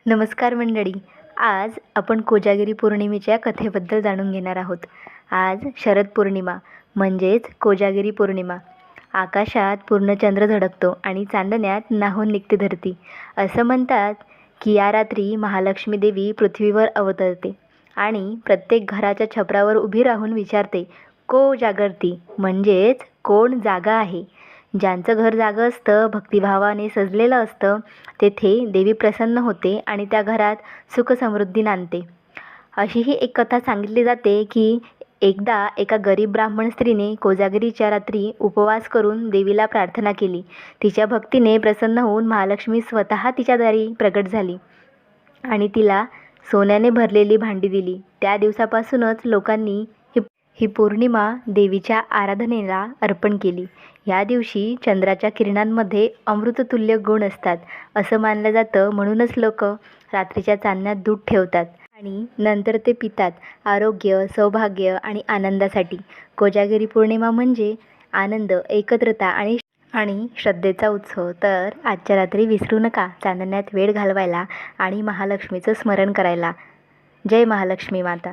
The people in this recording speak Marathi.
नमस्कार मंडळी. आज आपण कोजागिरी पौर्णिमेच्या कथेबद्दल जाणून घेणार आहोत. आज शरद पौर्णिमा म्हणजेच कोजागिरी पौर्णिमा. आकाशात पूर्ण चंद्र झळकतो आणि चांदण्यात न्हाऊन निघते धरती. असं म्हणतात की या रात्री महालक्ष्मी देवी पृथ्वीवर अवतरते आणि प्रत्येक घराच्या छपरावर उभी राहून विचारते, को जागरती, म्हणजेच कोण जागा आहे. ज्यांचं घर जागं असतं, भक्तिभावाने सजलेलं असतं, तेथे देवी प्रसन्न होते आणि त्या घरात सुखसमृद्धी नांदते. अशीही एक कथा सांगितली जाते की एकदा एका गरीब ब्राह्मण स्त्रीने कोजागिरीच्या रात्री उपवास करून देवीला प्रार्थना केली. तिच्या भक्तीने प्रसन्न होऊन महालक्ष्मी स्वतः तिच्या दारी प्रगट झाली आणि तिला सोन्याने भरलेली भांडी दिली. त्या दिवसापासूनच लोकांनी ही पौर्णिमा देवीच्या आराधनेला अर्पण केली. या दिवशी चंद्राच्या किरणांमध्ये अमृततुल्य गुण असतात असं मानलं जातं. म्हणूनच लोक रात्रीच्या चांदण्यात दूध ठेवतात आणि नंतर ते पितात, आरोग्य, सौभाग्य आणि आनंदासाठी. कोजागिरी पौर्णिमा म्हणजे आनंद, एकत्रता आणि श्रद्धेचा उत्सव. तर आजच्या रात्री विसरू नका चांदण्यात वेळ घालवायला आणि महालक्ष्मीचं स्मरण करायला. जय महालक्ष्मी माता.